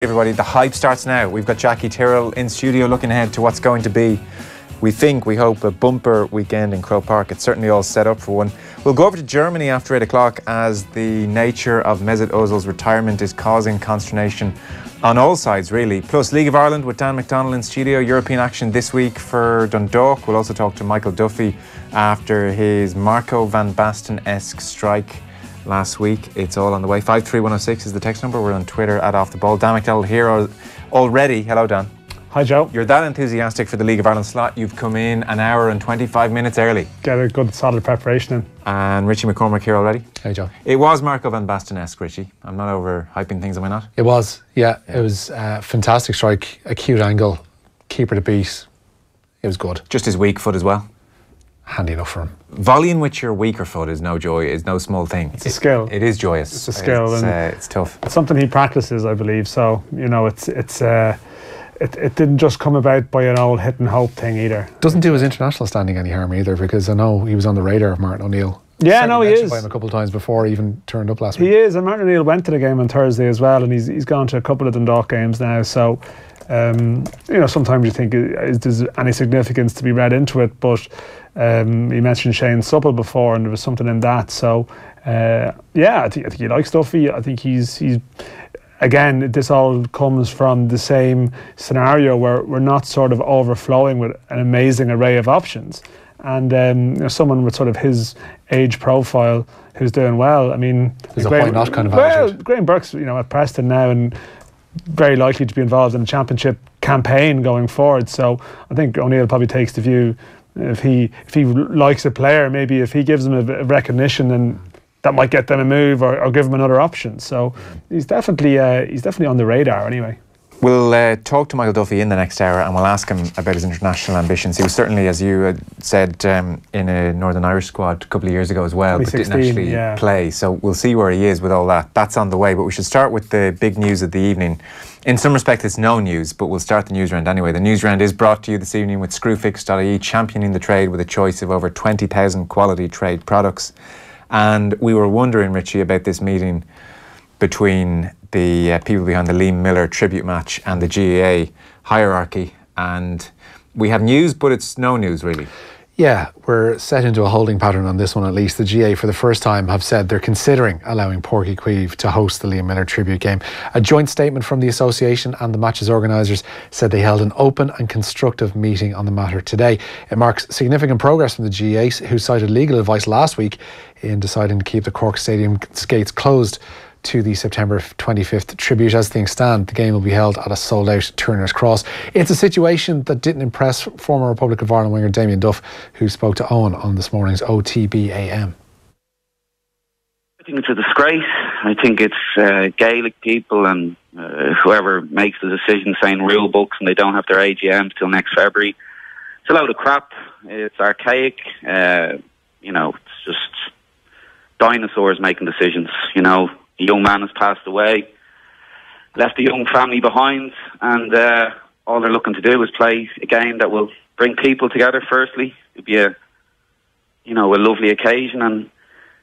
Everybody, the hype starts now. We've got Jackie Tyrrell in studio looking ahead to what's going to be, we hope, a bumper weekend in Croke Park. It's certainly all set up for one. We'll go over to Germany after 8 o'clock as the nature of Mesut Ozil's retirement is causing consternation on all sides, really. Plus, League of Ireland with Dan McDonnell in studio. European action this week for Dundalk. We'll also talk to Michael Duffy after his Marco van Basten-esque strike last week. It's all on the way. 53106 is the text number. We're on Twitter at Off The Ball. Dan McDonnell here already. Hello, Dan. Hi, Joe. You're that enthusiastic for the League of Ireland slot. You've come in an hour and 25 minutes early. Get a good solid preparation in. And Richie McCormick here already. Hey, Joe. It was Marco van Basten-esque, Richie. I'm not over-hyping things, am I not? It was, yeah. It was a fantastic strike, acute angle, keeper to beat. It was good. Just his weak foot as well. Handy enough for him. Volleying with your weaker foot is no joy, is no small thing. It's a skill. It is joyous. It's a skill. It's tough. It's something he practices, I believe. So, you know, it didn't just come about by an old hit and hope thing either. Doesn't do his international standing any harm either, because I know he was on the radar of Martin O'Neill. Yeah, no, he is. By him a couple of times before he even turned up last week. He is, and Martin O'Neill went to the game on Thursday as well, and he's gone to a couple of Dundalk games now. So, you know, sometimes you think, is there any significance to be read into it? But you mentioned Shane Supple before, and there was something in that. So, yeah, I think he likes Duffy. I think he's again, this all comes from the same scenario where we're not sort of overflowing with an amazing array of options. And you know, someone with sort of his age profile who's doing well. I mean, there's a why not kind of attitude. Well, Graham Burke's, you know, at Preston now and very likely to be involved in a championship campaign going forward. So I think O'Neill probably takes the view, if he likes a player, maybe if he gives him a recognition, then that might get them a move or give him another option. So he's definitely on the radar anyway. We'll talk to Michael Duffy in the next hour and we'll ask him about his international ambitions. He was certainly, as you had said, in a Northern Irish squad a couple of years ago as well, but didn't actually play. So we'll see where he is with all that. That's on the way. But we should start with the big news of the evening. In some respect, it's no news, but we'll start the Newsround anyway. The Newsround is brought to you this evening with Screwfix.ie, championing the trade with a choice of over 20,000 quality trade products. And we were wondering, Richie, about this meeting between the people behind the Liam Miller tribute match and the GAA hierarchy. And we have news, but it's no news, really. Yeah, we're set into a holding pattern on this one at least. The GAA for the first time have said they're considering allowing Páirc Uí Chaoimh to host the Liam Miller tribute game. A joint statement from the association and the match's organisers said they held an open and constructive meeting on the matter today. It marks significant progress from the GAA, who cited legal advice last week in deciding to keep the Cork Stadium gates closed to the September 25th tribute. As things stand, the game will be held at a sold-out Turner's Cross. It's a situation that didn't impress former Republic of Ireland winger Damien Duff, who spoke to Owen on this morning's OTBAM. I think it's a disgrace. I think it's Gaelic people and whoever makes the decision saying rule books and they don't have their AGMs till next February. It's a load of crap. It's archaic. You know, it's just dinosaurs making decisions, you know. A young man has passed away, left a young family behind, and all they're looking to do is play a game that will bring people together. Firstly, it'll be a lovely occasion and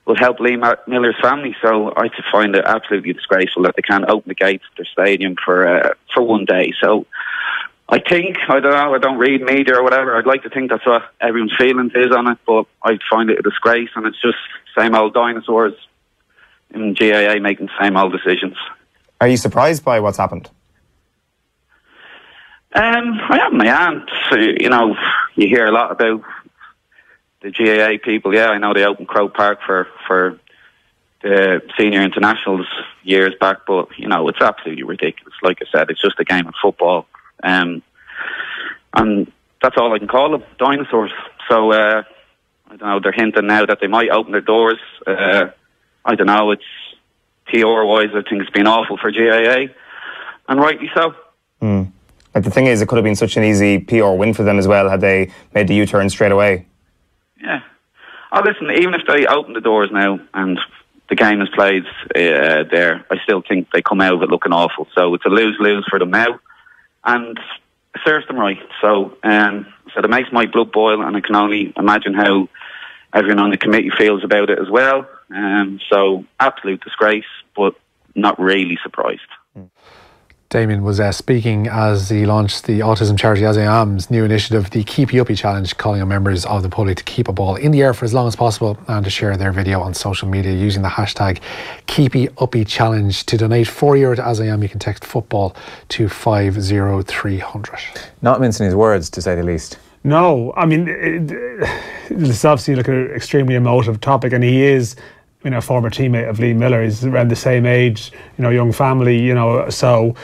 will help Liam Miller's family. So I just find it absolutely disgraceful that they can't open the gates of their stadium for one day. So I think, I don't know, I don't read media or whatever. I'd like to think that's what everyone's feelings is on it, but I find it a disgrace, and it's just same old dinosaurs in GAA making the same old decisions. Are you surprised by what's happened? I am. My aunt. You know, you hear a lot about the GAA people. Yeah, I know they opened Croke Park for the senior internationals years back, but you know, it's absolutely ridiculous. Like I said, it's just a game of football, and that's all I can call them, dinosaurs. So I don't know. They're hinting now that they might open their doors. I don't know, it's PR-wise, I think it's been awful for GAA, and rightly so. But the thing is, it could have been such an easy PR win for them as well, had they made the U-turn straight away. Yeah. Oh, listen, even if they open the doors now and the game is played there, I still think they come out of it looking awful. So it's a lose-lose for them now, and it serves them right. So it makes my blood boil, and I can only imagine how everyone on the committee feels about it as well. So absolute disgrace, but not really surprised. Damien was speaking as he launched the autism charity As I Am's new initiative, the KeepyUppy challenge, calling on members of the public to keep a ball in the air for as long as possible and to share their video on social media using the hashtag KeepyUppy challenge. To donate €4 to As I Am, you can text football to 50300. Not mincing his words, to say the least. No, I mean, it's obviously like an extremely emotive topic, and he is, you know, a former teammate of Lee Miller. He's around the same age, you know, young family, you know, so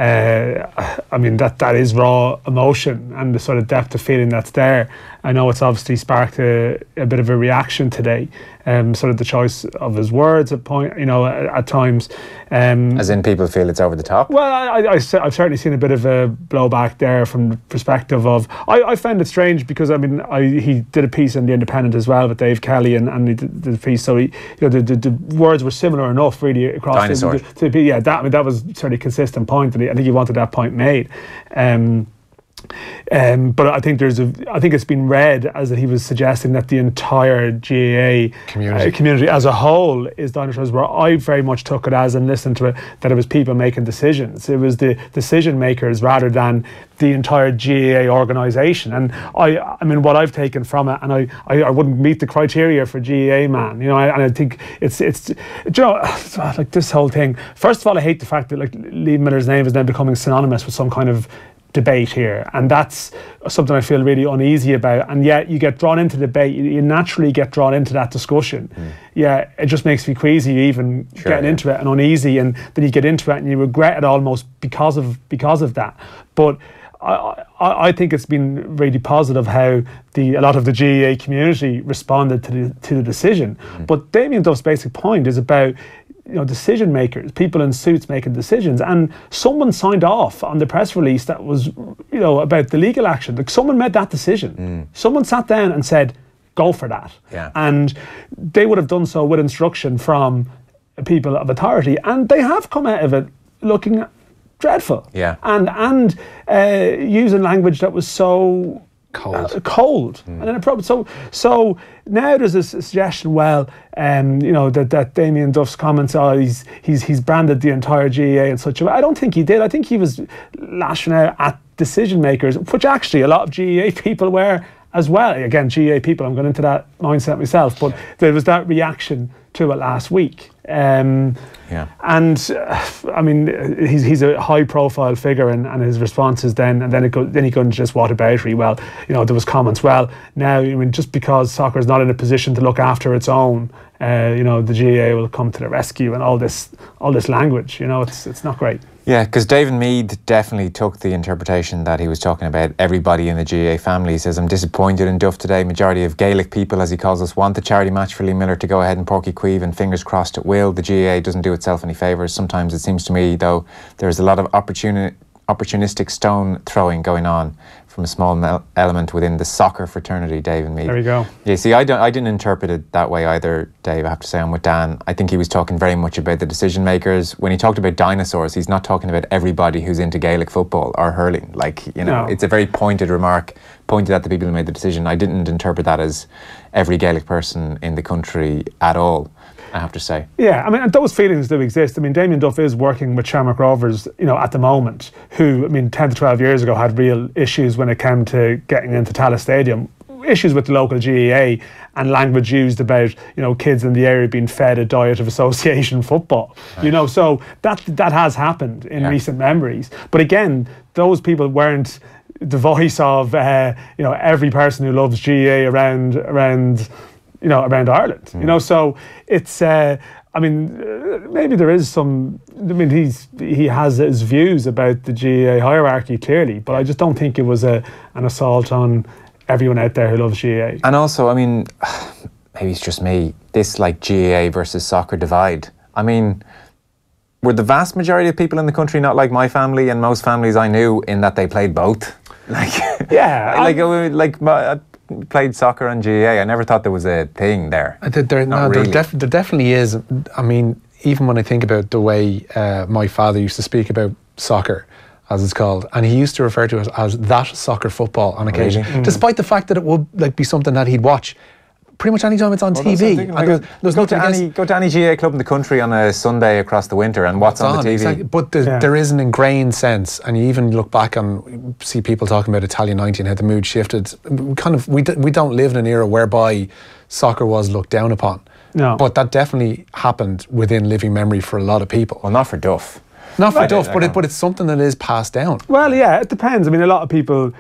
I mean, that is raw emotion and the sort of depth of feeling that's there. I know it's obviously sparked a bit of a reaction today, sort of the choice of his words at times. As in, people feel it's over the top? Well, I've certainly seen a bit of a blowback there from the perspective of, I found it strange because, I mean, he did a piece in The Independent as well with Dave Kelly, and he did the piece, so he, you know, the words were similar enough really across. Dinosaur. That was certainly a consistent point, and I think he wanted that point made. But I think it's been read as that he was suggesting that the entire GAA community as a whole is dinosaurs, where I very much took it as, and listened to it, that it was people making decisions. It was the decision makers rather than the entire GAA organisation. And I mean, what I've taken from it, and I wouldn't meet the criteria for GAA man, you know, and I think it's you know, like this whole thing. First of all, I hate the fact that like Lee Miller's name is now becoming synonymous with some kind of debate here, and that's something I feel really uneasy about. And yet you get drawn into debate, you naturally get drawn into that discussion. Yeah, it just makes me queasy even getting into it, and uneasy, and then you get into it and you regret it almost because of that. But I think it's been really positive how a lot of the GAA community responded to the decision. But Damien Duff's basic point is about, you know, decision makers, people in suits making decisions, and someone signed off on the press release that was, you know, about the legal action. Like, someone made that decision. Someone sat down and said, go for that. Yeah. And they would have done so with instruction from people of authority, and they have come out of it looking dreadful. Yeah. And using language that was so cold and inappropriate. So now there's a suggestion, well, you know, that Damien Duff's comments are he's branded the entire GAA in such a way. I don't think he did. I think he was lashing out at decision makers, which actually a lot of GAA people were as well. Again, GAA people, I'm going into that mindset myself, but there was that reaction to it last week. And I mean, he's a high-profile figure, and his responses then he goes into just whataboutery. Well, you know, there was comments. Well, now, I mean, just because soccer is not in a position to look after its own, you know, the GAA will come to the rescue, and all this language. You know, it's not great. Yeah, because David Mead definitely took the interpretation that he was talking about everybody in the GAA family. He says, I'm disappointed in Duff today. Majority of Gaelic people, as he calls us, want the charity match for Lee Miller to go ahead in Páirc Uí Chaoimh, and fingers crossed it will. The GAA doesn't do itself any favours. Sometimes it seems to me, though, there's a lot of opportunistic stone throwing going on from a small element within the soccer fraternity, Dave and me. There you go. Yeah, see, I didn't interpret it that way either, Dave. I have to say, I'm with Dan. I think he was talking very much about the decision makers. When he talked about dinosaurs, he's not talking about everybody who's into Gaelic football or hurling. Like, you know, it's a very pointed remark, pointed at the people who made the decision. I didn't interpret that as every Gaelic person in the country at all, I have to say. Yeah, I mean, those feelings do exist. I mean, Damien Duff is working with Shamrock Rovers, you know, at the moment, who, I mean, 10 to 12 years ago had real issues when it came to getting into Tallaght Stadium. Issues with the local GAA and language used about, you know, kids in the area being fed a diet of association football. Right. You know, so that has happened in recent memories. But again, those people weren't the voice of, you know, every person who loves GAA around Ireland, you know, so it's, I mean, maybe there is some, I mean, he has his views about the GAA hierarchy, clearly, but I just don't think it was an assault on everyone out there who loves GAA. And also, I mean, maybe it's just me, this like GAA versus soccer divide. I mean, were the vast majority of people in the country not like my family and most families I knew in that they played both? Like, yeah, played soccer and GAA. I never thought there was a thing there. There definitely is. I mean, even when I think about the way my father used to speak about soccer, as it's called, and he used to refer to it as that soccer football on occasion, despite the fact that it would like be something that he'd watch pretty much any time it's on TV. Go to any GAA club in the country on a Sunday across the winter, and what's on the TV? Exactly. But there is an ingrained sense, and you even look back and see people talking about Italia 90 and how the mood shifted. We don't live in an era whereby soccer was looked down upon. No. But that definitely happened within living memory for a lot of people. Well, not for Duff. Not for Duff, but it's something that is passed down. Well, yeah, it depends. I mean, a lot of people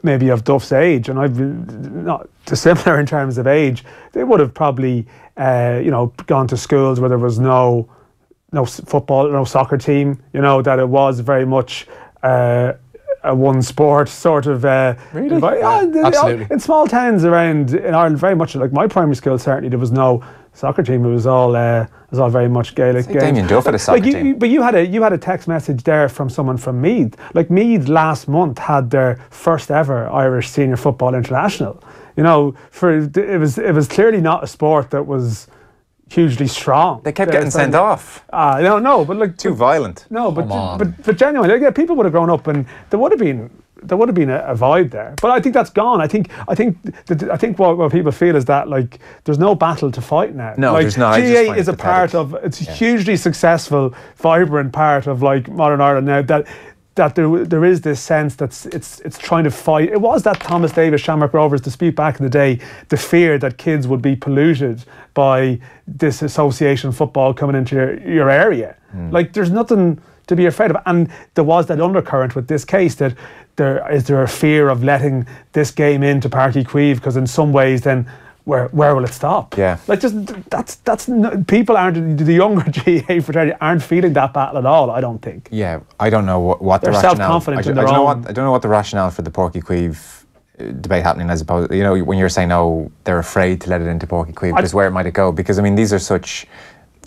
maybe of Duff's age, and I've been not dissimilar in terms of age, they would have probably, gone to schools where there was no football, no soccer team, that it was very much a one sport sort of really? Absolutely. In small towns around in Ireland, very much like my primary school, certainly there was no soccer team. It was all very much Gaelic games. Damien Duff had a soccer team. But you had a text message there from someone from Meath. Like Meath last month had their first ever Irish Senior Football International. It was clearly not a sport that was hugely strong. They kept getting sent off. No, but like too violent. No, but genuinely, people would have grown up and there would have been a vibe there. But I think that's gone. I think what people feel is that like there's no battle to fight now. No, like, there's not. GAA is a part of. It's a hugely successful, vibrant part of like modern Ireland now. That there is this sense that it's trying to fight. It was that Thomas Davis Shamrock Rovers dispute back in the day, the fear that kids would be polluted by this association football coming into your area. Like there's nothing to be afraid of. And there was that undercurrent with this case that is there a fear of letting this game into Páirc Uí Chaoimh, because in some ways then where will it stop? Yeah. Like just people aren't, the younger GAA fraternity aren't feeling that battle at all, I don't think. Yeah, I don't know what the rationale. They're self-confident in their own. I don't know what the rationale for the Páirc Uí Chaoimh debate happening, as opposed, when you're saying they're afraid to let it into Páirc Uí Chaoimh, because where might it go? Because I mean these are such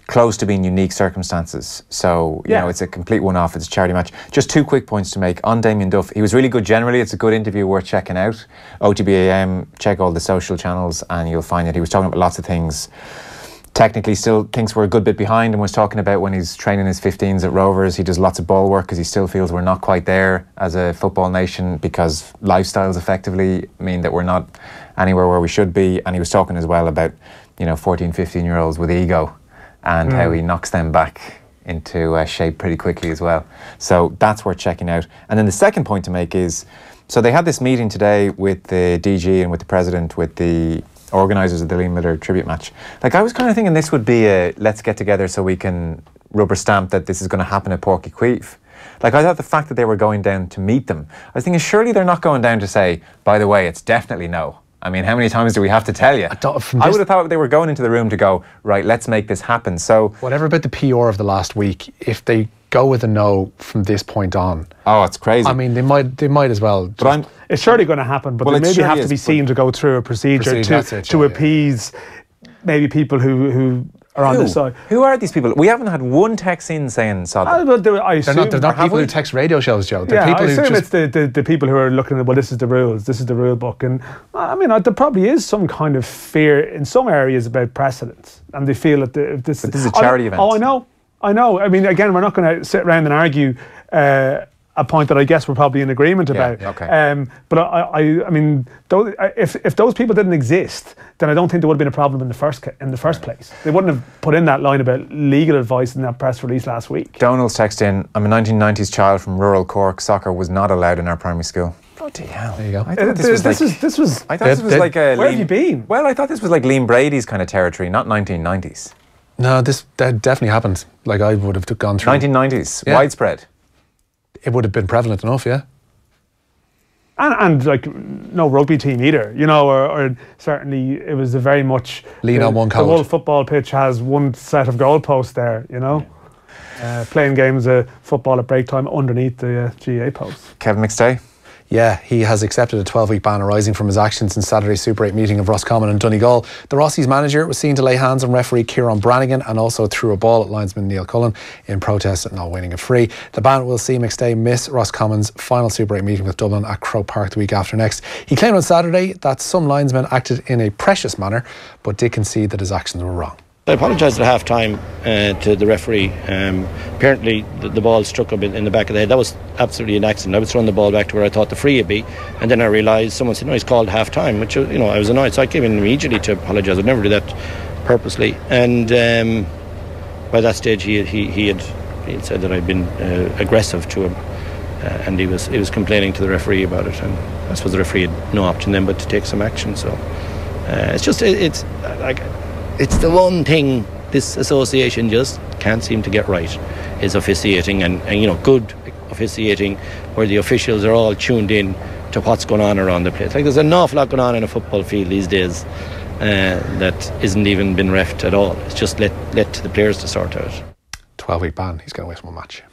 close to being unique circumstances, so it's a complete one-off. It's a charity match. Just 2 quick points to make on Damien Duff. He was really good generally. It's a good interview worth checking out. OTBAM, check all the social channels and you'll find that he was talking about lots of things. Technically still thinks we're a good bit behind, and was talking about when he's training his 15s at Rovers, he does lots of ball work because he still feels we're not quite there as a football nation, because lifestyles effectively mean that we're not anywhere where we should be. And he was talking as well about 14, 15-year-olds with ego and how he knocks them back into shape pretty quickly as well. So that's worth checking out. And then the second point to make is, so they had this meeting today with the DG and with the president, with the organisers of the Liam Miller tribute match. Like, I was kind of thinking this would be a let's get together so we can rubber stamp that this is going to happen at Páirc Uí Chaoimh. Like, I thought the fact that they were going down to meet them, I was thinking surely they're not going down to say, by the way, it's definitely no. I mean, how many times do we have to tell you? I would have thought they were going into the room to go, right, let's make this happen. So whatever about the PR of the last week, if they go with a no from this point on. Oh, it's crazy. I mean, they might as well. But it's surely going to happen, but they maybe have to be seen to go through a procedure to appease maybe people who are on this side. Who are these people? We haven't had one text in saying Sodom. They're not people who text radio shows, Joe. They're people I assume it's the people who are looking at, well, this is the rules, this is the rule book. And I mean, there probably is some kind of fear in some areas about precedence. And they feel that this is a charity event. Oh, I know. I mean, again, we're not going to sit around and argue a point that I guess we're probably in agreement about. Yeah, okay. But I mean, if those people didn't exist, then I don't think there would have been a problem in the first place. They wouldn't have put in that line about legal advice in that press release last week. Donald's text in, I'm a 1990s child from rural Cork. Soccer was not allowed in our primary school. Bloody hell. There you go. I thought this was like a... Where have you been? Well, I thought this was like Liam Brady's kind of territory, not 1990s. No, that definitely happened. Like, I would have gone through... 1990s, widespread. It would have been prevalent enough, yeah. And like no rugby team either, or certainly it was a very much lean on one code. The whole football pitch has one set of goalposts there, playing games of football at break time underneath the GAA posts. Kevin McStay. Yeah, he has accepted a 12-week ban arising from his actions in Saturday's Super 8 meeting of Roscommon and Donegal. The Rossies manager was seen to lay hands on referee Kieran Brannigan and also threw a ball at linesman Neil Cullen in protest at not winning a free. The ban will see McStay miss Roscommon's final Super 8 meeting with Dublin at Croke Park the week after next. He claimed on Saturday that some linesmen acted in a precious manner, but did concede that his actions were wrong. I apologised at half-time to the referee. Apparently the ball struck him in the back of the head. That was absolutely an accident. I was throwing the ball back to where I thought the free would be, and then I realised someone said, no, he's called half-time, which, you know, I was annoyed. So I came in immediately to apologise. I'd never do that purposely. And by that stage he had said that I'd been aggressive to him, and he was complaining to the referee about it, and I suppose the referee had no option then but to take some action. So it's the one thing this association just can't seem to get right, is officiating, and you know, good officiating where the officials are all tuned in to what's going on around the place. Like, there's an awful lot going on in a football field these days that isn't even been refed at all. It's just let to the players to sort out. 12-week ban. He's going to waste one match.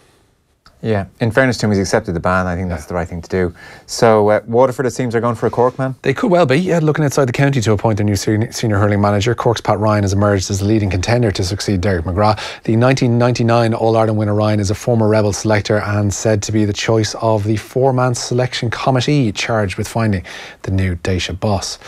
Yeah, in fairness to him, he's accepted the ban. I think that's the right thing to do. So Waterford, it seems, are going for a Cork man? They could well be, looking outside the county to appoint a new senior hurling manager. Cork's Pat Ryan has emerged as the leading contender to succeed Derek McGrath. The 1999 All-Ireland winner Ryan is a former Rebel selector and said to be the choice of the four-man selection committee charged with finding the new Daisha boss.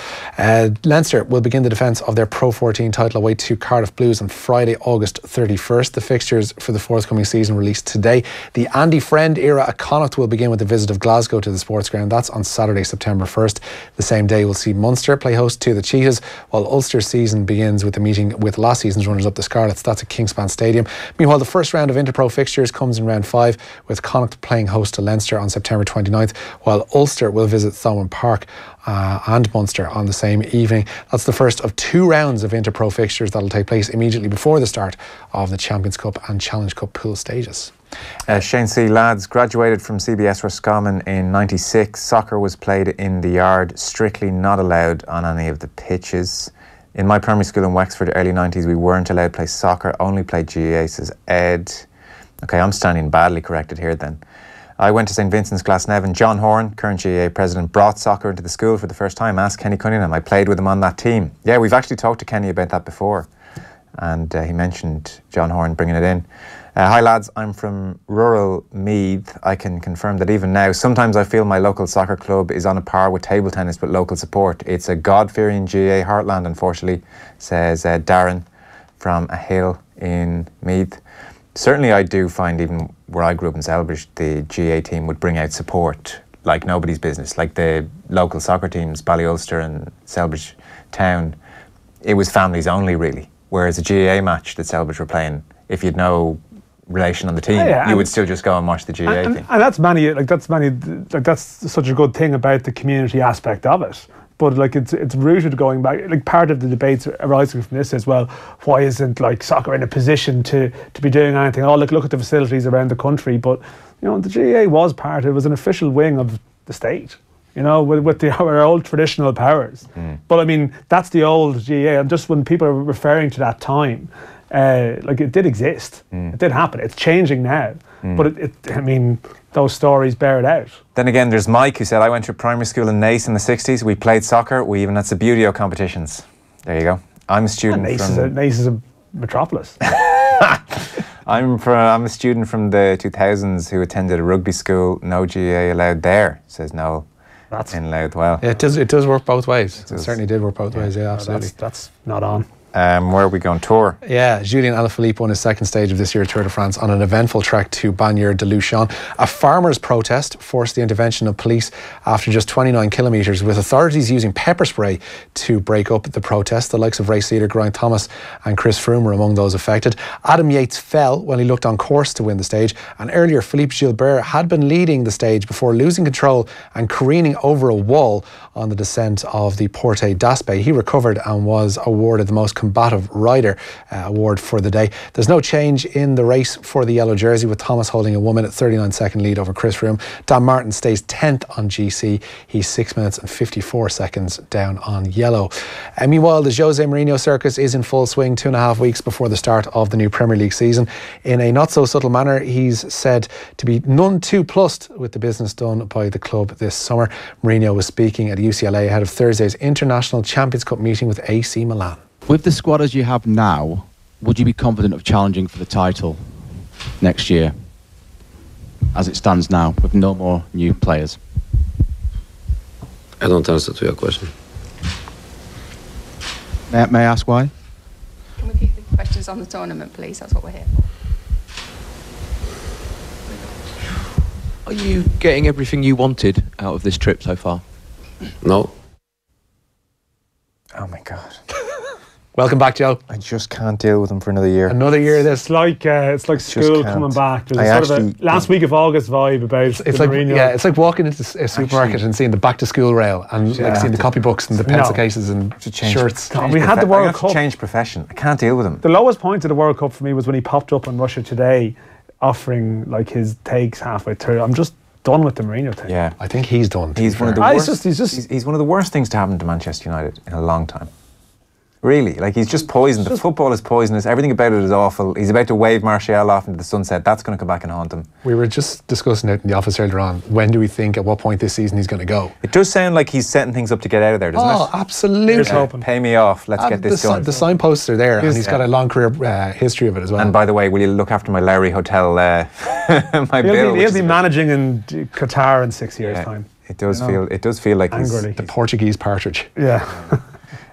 Leinster will begin the defence of their Pro 14 title away to Cardiff Blues on Friday, August 31st. The fixtures for the forthcoming season released today. The Andy Friend era at Connacht will begin with the visit of Glasgow to the sports ground. That's on Saturday, September 1st. The same day we'll see Munster play host to the Cheetahs, while Ulster's season begins with the meeting with last season's runners-up, the Scarlets. That's at Kingspan Stadium. Meanwhile, the first round of Interpro fixtures comes in round 5, with Connacht playing host to Leinster on September 29th, while Ulster will visit Thomond Park and Munster on the same evening. That's the first of 2 rounds of Interpro fixtures that'll take place immediately before the start of the Champions Cup and Challenge Cup pool stages. Shane C. Lads graduated from CBS Roscommon in '96. Soccer was played in the yard, strictly not allowed on any of the pitches. In my primary school in Wexford, early 90s, we weren't allowed to play soccer, only played GAA, says Ed. Okay, I'm standing badly corrected here then. I went to St Vincent's Glasnevin. John Horan, current GAA president, brought soccer into the school for the first time. Asked Kenny Cunningham. I played with him on that team. Yeah, we've actually talked to Kenny about that before, and he mentioned John Horan bringing it in. Hi lads, I'm from rural Meath. I can confirm that even now, sometimes I feel my local soccer club is on a par with table tennis with local support. It's a God-fearing GAA heartland, unfortunately, says Darren from a hill in Meath. Certainly I do find, even where I grew up in Selbridge, the GAA team would bring out support like nobody's business. Like the local soccer teams, Ballyulster and Selbridge Town, it was families only really. Whereas a GAA match that Selbridge were playing, if you'd no relation on the team, you would still just go and watch the GAA thing. And that's such a good thing about the community aspect of it. But like it's rooted going back. Like part of the debates arising from this is, well, why isn't like soccer in a position to be doing anything? Oh, look at the facilities around the country. But you know, the GAA was part. It was an official wing of the state. You know, with our old traditional powers. But I mean, that's the old GAA. And just when people are referring to that time, like it did exist. It did happen. It's changing now. But I mean, those stories bear it out. Then again, there's Mike who said, I went to primary school in Naas in the 60s. We played soccer. We even had Subbuteo competitions. There you go. I'm a student from... Naas is a metropolis. I'm a student from the 2000s who attended a rugby school. No GAA allowed there, says Noel. That's in Louth. Yeah, it does work both ways. It certainly did work both ways, yeah, absolutely. That's not on. Where are we going? Tour? Yeah, Julien Alaphilippe won his second stage of this year's Tour de France on an eventful trek to Bagnères de Luchon. A farmers' protest forced the intervention of police after just 29 kilometres, with authorities using pepper spray to break up the protest. The likes of race leader Geraint Thomas and Chris Froome were among those affected. Adam Yates fell when he looked on course to win the stage, and earlier Philippe Gilbert had been leading the stage before losing control and careening over a wall on the descent of the Porte d'Aspet. He recovered and was awarded the most combative rider award for the day. There's no change in the race for the yellow jersey, with Thomas holding a 1-minute 39-second lead over Chris Froome. Dan Martin stays 10th on GC. He's 6 minutes and 54 seconds down on yellow. Meanwhile, the Jose Mourinho circus is in full swing 2.5 weeks before the start of the new Premier League season. In a not so subtle manner, he's said to be none too plussed with the business done by the club this summer. Mourinho was speaking at UCLA ahead of Thursday's International Champions Cup meeting with AC Milan. With the squad as you have now, would you be confident of challenging for the title next year, as it stands now, with no more new players? I don't answer to your question. May I ask why? Can we keep the questions on the tournament, please. That's what we're here for. Are you getting everything you wanted out of this trip so far? No. Oh my God. Welcome back, Joe. I just can't deal with them for another year. Another year. This. It's like school coming back. There's sort of a last week of August vibe about it's like Mourinho. Yeah, it's like walking into a supermarket and seeing the back to school rail and like seeing the copybooks and the pencil cases and shirts. We had the World Cup. Change profession. I can't deal with him. The lowest point of the World Cup for me was when he popped up on Russia Today, offering like his takes halfway through. I'm just done with the Mourinho thing. Yeah, I think he's done. He's one of the worst. He's one of the worst things to happen to Manchester United in a long time. Really, like he's just poisoned. The football is poisonous. Everything about it is awful. He's about to wave Martial off into the sunset. That's going to come back and haunt him. We were just discussing it in the office earlier on. When do we think, at what point this season he's going to go? It does sound like he's setting things up to get out of there, doesn't it? Oh, absolutely. Pay me off. Let's get this going. The signposts are there, and he's got a long career history of it as well. And by the way, will you look after my Lowry Hotel? My bill. He'll be managing in Qatar in 6 years' time. It does feel. It does feel like he's the Portuguese partridge. Yeah.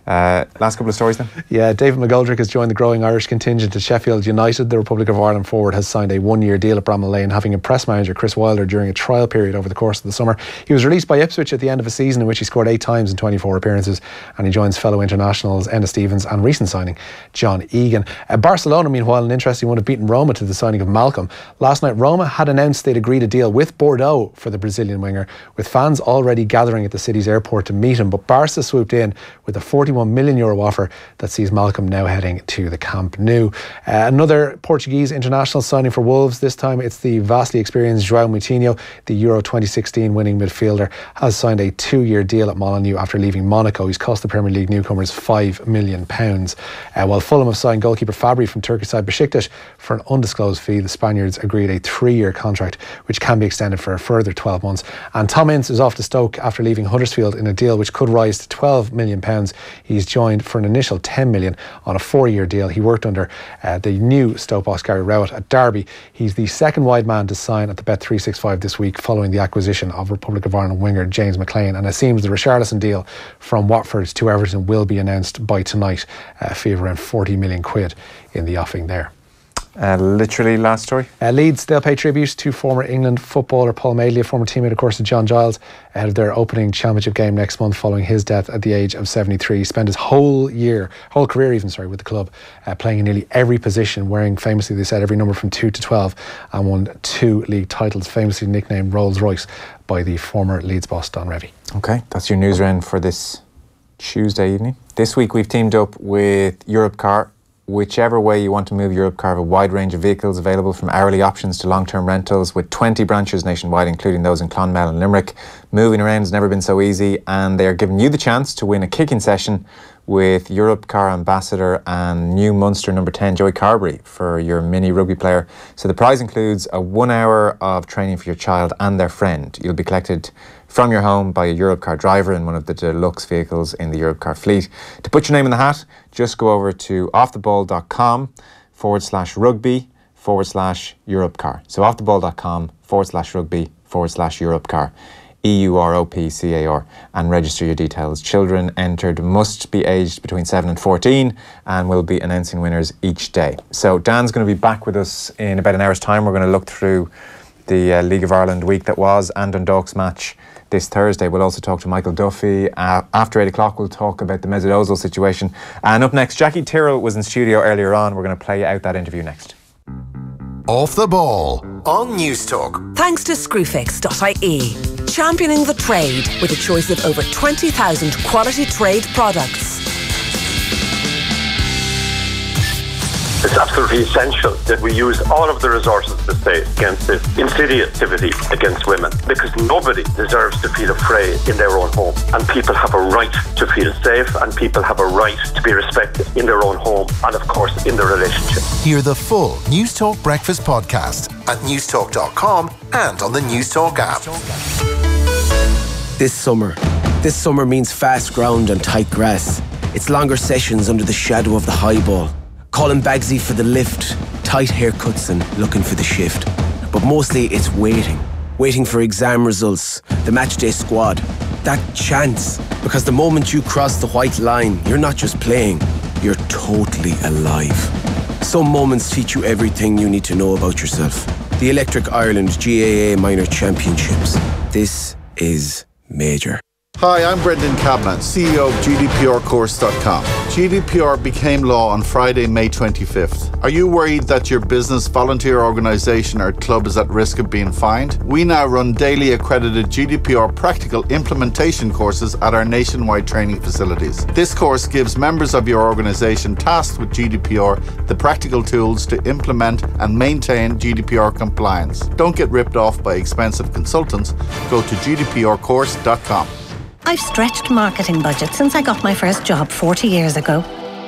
Last couple of stories then. Yeah, David McGoldrick has joined the growing Irish contingent at Sheffield United. The Republic of Ireland forward has signed a 1-year deal at Bramall Lane, having impressed manager Chris Wilder during a trial period over the course of the summer. He was released by Ipswich at the end of a season in which he scored 8 times in 24 appearances, and he joins fellow internationals Enna Stevens and recent signing John Egan. Barcelona, meanwhile, an interesting one, have beaten Roma to the signing of Malcolm. Last night, Roma had announced they'd agreed a deal with Bordeaux for the Brazilian winger, with fans already gathering at the city's airport to meet him. But Barca swooped in with a €41 million offer that sees Malcolm now heading to the Camp Nou. Another Portuguese international signing for Wolves. This time it's the vastly experienced João Moutinho. The Euro 2016 winning midfielder has signed a 2-year deal at Molineux after leaving Monaco. He's cost the Premier League newcomers £5 million. While Fulham have signed goalkeeper Fabry from Turkish side Besiktas for an undisclosed fee, the Spaniards agreed a 3-year contract which can be extended for a further 12 months. And Tom Ince is off to Stoke after leaving Huddersfield in a deal which could rise to £12 million. He's joined for an initial $10 million on a 4-year deal. He worked under the new Stoke boss Gary Rowett at Derby. He's the second wide man to sign at the Bet365 this week following the acquisition of Republic of Ireland winger James McLean, and it seems the Richarlison deal from Watford to Everton will be announced by tonight. A fee of around £40 million in the offing there. Literally last story. Leeds, they'll pay tribute to former England footballer Paul Madeley, a former teammate of course of John Giles, ahead of their opening championship game next month following his death at the age of 73. He spent his whole career with the club, playing in nearly every position, wearing famously, they said, every number from 2 to 12, and won 2 league titles, famously nicknamed Rolls Royce by the former Leeds boss Don Revie. Okay, that's your news round for this Tuesday evening. This week we've teamed up with Europcar. Whichever way you want to move, Europcar have a wide range of vehicles available, from hourly options to long-term rentals, with 20 branches nationwide, including those in Clonmel and Limerick. Moving around has never been so easy, and they are giving you the chance to win a kicking session with Europcar ambassador and new Munster number 10 Joey Carberry for your mini rugby player. So the prize includes a 1 hour of training for your child and their friend. You'll be collected from your home by a Europcar driver in one of the deluxe vehicles in the Europcar fleet. To put your name in the hat, just go over to offtheball.com/rugby/Europcar. So offtheball.com/rugby/Europcar. EUROPCAR, and register your details. Children entered must be aged between 7 and 14, and we'll be announcing winners each day. So Dan's going to be back with us in about an hour's time. We're going to look through the League of Ireland week that was and Dundalk's match this Thursday. We'll also talk to Michael Duffy. After 8 o'clock we'll talk about the Mesut Ozil situation. And up next, Jackie Tyrrell was in studio earlier on. We're going to play out that interview next. Off the Ball on Newstalk. Thanks to Screwfix.ie, championing the trade with a choice of over 20,000 quality trade products. It's absolutely essential that we use all of the resources of the state against this insidious activity against women, because nobody deserves to feel afraid in their own home, and people have a right to feel safe, and people have a right to be respected in their own home and of course in their relationship. Hear the full Newstalk Breakfast podcast at newstalk.com and on the Newstalk app. This summer means fast ground and tight grass. It's longer sessions under the shadow of the high ball. Calling Bagsy for the lift, tight haircuts and looking for the shift. But mostly it's waiting for exam results, the matchday squad, that chance. Because the moment you cross the white line, you're not just playing, you're totally alive. Some moments teach you everything you need to know about yourself. The Electric Ireland GAA Minor Championships. This is major. Hi, I'm Brendan Kavanagh, CEO of GDPRcourse.com. GDPR became law on Friday, May 25th. Are you worried that your business, volunteer organisation or club is at risk of being fined? We now run daily accredited GDPR practical implementation courses at our nationwide training facilities. This course gives members of your organisation tasked with GDPR the practical tools to implement and maintain GDPR compliance. Don't get ripped off by expensive consultants. Go to GDPRcourse.com. I've stretched marketing budget since I got my first job 40 years ago.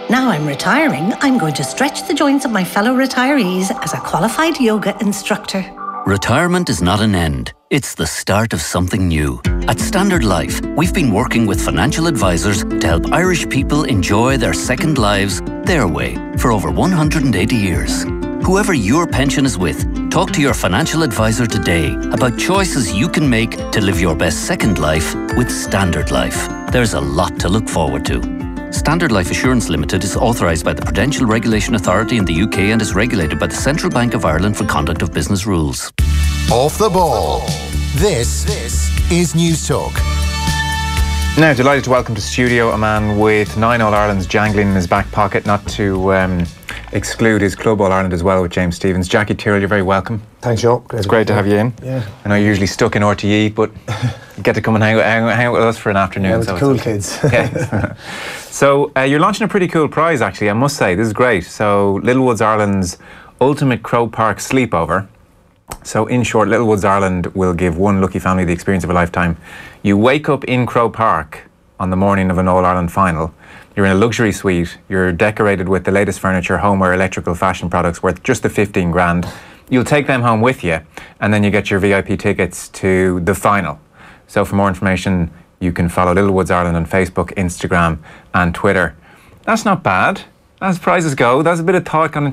Now I'm retiring, I'm going to stretch the joints of my fellow retirees as a qualified yoga instructor. Retirement is not an end, it's the start of something new. At Standard Life, we've been working with financial advisors to help Irish people enjoy their second lives their way for over 180 years. Whoever your pension is with, talk to your financial advisor today about choices you can make to live your best second life with Standard Life. There's a lot to look forward to. Standard Life Assurance Limited is authorised by the Prudential Regulation Authority in the UK and is regulated by the Central Bank of Ireland for conduct of business rules. Off the ball. This is Newstalk. Now, delighted to welcome to studio a man with 9 All-Irelands jangling in his back pocket, not to exclude his Club All-Ireland as well with James Stephens. Jackie Tyrrell, you're very welcome. Thanks, Joe. It's great to have you in. Yeah. I know you're usually stuck in RTE, but you get to come and hang out with us for an afternoon. Yeah, with the cool kids. Yeah. So you're launching a pretty cool prize, actually, I must say. This is great. So Littlewoods Ireland's Ultimate Croke Park Sleepover. So in short, Littlewoods Ireland will give one lucky family the experience of a lifetime. You wake up in Croke Park on the morning of an All-Ireland final. You're in a luxury suite. You're decorated with the latest furniture, homeware, electrical, fashion products worth just the 15 grand. You'll take them home with you, and then you get your VIP tickets to the final. So for more information, you can follow Littlewoods Ireland on Facebook, Instagram and Twitter. That's not bad. As prizes go, that's a bit of thought gone into